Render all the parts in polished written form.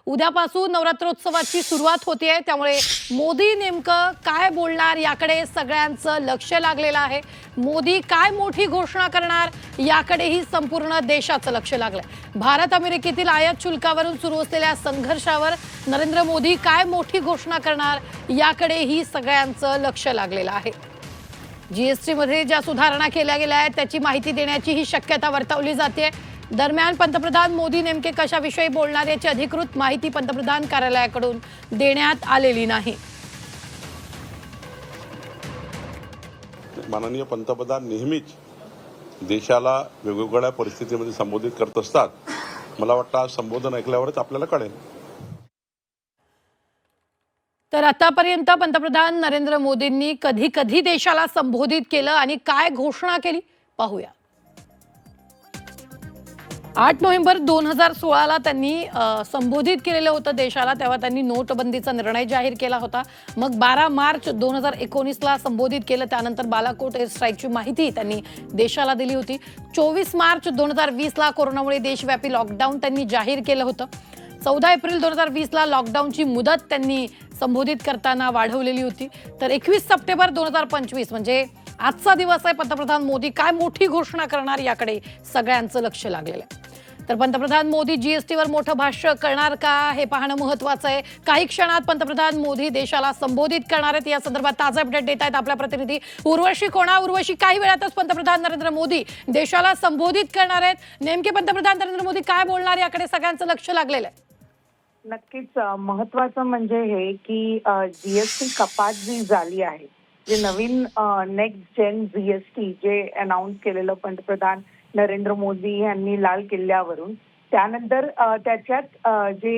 उद्यापासून नवरात्रोत्सवाची सुरुवात होतेय, त्यामुळे मोदी नेमकं काय बोलणार याकडे सगळ्यांचं लक्ष लागलेलं आहे। मोदी काय मोठी घोषणा करणार याकडेही संपूर्ण देशाचं लक्ष लागलंय। भारत अमेरिकेतील आयात शुल्कावरून सुरू असलेल्या संघर्षावर नरेंद्र मोदी काय मोठी घोषणा करणार याकडेही सगळ्यांचं लक्ष लागलेलं आहे। जीएसटी मध्ये ज्या सुधारणा केल्या गेल्या आहेत त्याची माहिती देण्याची ही शक्यता वर्तवली जाते। दरम्यान पंतप्रधान मोदी नेमके कशाविषयी बोलणार याची अधिकृत माहिती पंतप्रधान कार्यालयाकडून देण्यात आलेली नाही। माननीय पंतप्रधान नेहमीच देशाला वेगवेगळ्या परिस्थितीमध्ये संबोधित करत असतात। मला वाटतं आज संबोधन ऐकल्यावरच आपल्याला कळेल। तर आतापर्यंत पंतप्रधान नरेंद्र मोदींनी कधी कधी देशाला संबोधित केलं आणि काय घोषणा केली पाहूया। 8 नोव्हेंबर 2016 ला त्यांनी संबोधित केलेलं होतं देशाला, तेव्हा त्यांनी नोटबंदीचा निर्णय जाहीर केला होता। मग 12 मार्च 2019 ला संबोधित केलं, त्यानंतर बालाकोट एअर स्ट्राईकची माहिती त्यांनी देशाला दिली होती। 24 मार्च 2020 ला कोरोनामुळे देशव्यापी लॉकडाऊन त्यांनी जाहीर केलं होतं। 14 एप्रिल 2020 ला लॉकडाऊनची मुदत त्यांनी संबोधित करताना वाढवलेली होती। तर 21 सप्टेंबर 2025 म्हणजे आजचा दिवस आहे, पंतप्रधान मोदी काय मोठी घोषणा करणार याकडे सगळ्यांचं लक्ष लागलेलं आहे। तर पंतप्रधान मोदी जीएसटीवर मोठं भाष्य करणार का हे पाहणं महत्त्वाचं आहे। काही क्षणात पंतप्रधान मोदी देशाला संबोधित करणार आहेत, या संदर्भात ताजा अपडेट देत आहेत आपल्या प्रतिनिधी उर्वशी कोणा। उर्वशी, काही वेळातच पंतप्रधान नरेंद्र मोदी देशाला संबोधित करणार आहेत, नेमके पंतप्रधान नरेंद्र मोदी काय बोलणार याकडे सगळ्यांचं लक्ष लागलेलं आहे। नक्कीच महत्त्वाचं म्हणजे हे की जीएसटी कपात जी झाली आहे, जे नवीन नेक्स्ट जेन जीएसटी जे अनाउन्स केलेलं पंतप्रधान नरेंद्र मोदी यांनी लाल किल्ल्यावरून, त्यानंतर त्याच्यात जे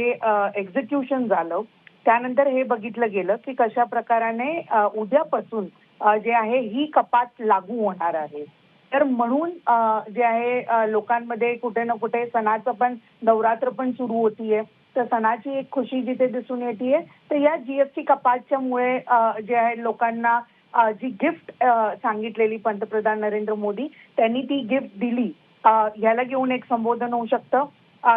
एक्झिक्युशन झालं, त्यानंतर हे बघितलं गेलं की कशा प्रकाराने उद्यापासून जे आहे ही कपात लागू होणार आहे। तर म्हणून जे आहे लोकांमध्ये कुठे ना कुठे सणाचं पण नवरात्र पण सुरू होतीये, तर सणाची एक खुशी जिथे दिसून येते, तर या जीएसटी कपातच्यामुळे जे आहे लोकांना जी गिफ्ट सांगितलेली पंतप्रधान नरेंद्र मोदी त्यांनी ती गिफ्ट दिली, याला घेऊन एक संबोधन होऊ शकतं।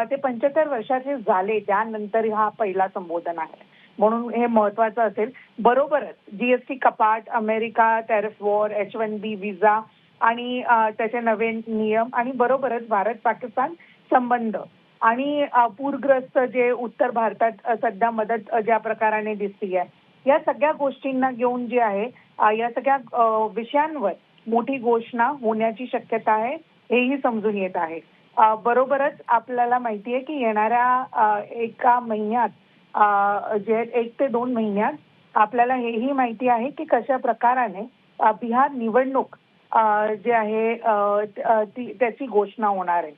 ते 75 वर्षाचे झाले त्यानंतर हा पहिला संबोधन आहे, म्हणून हे महत्त्वाचं असेल। बरोबरच जीएसटी कपात, America tariff war, H1B visa आणि त्याचे नवे नियम, आणि बरोबरच भारत पाकिस्तान संबंध आणि पूरग्रस्त जे उत्तर भारतात सध्या मदत ज्या प्रकाराने दिसतीये, या सगळ्या गोष्टींना घेऊन जे आहे या सगळ्या विषयांवर मोठी घोषणा होण्याची शक्यता आहे, हेही समजून येत आहे। बरोबरच आपल्याला माहिती आहे की येणाऱ्या एका महिन्यात जे 1 ते 2 महिन्यात आपल्याला हेही माहिती आहे की कशा प्रकाराने बिहार निवडणूक जे आहे त्याची घोषणा होणार आहे।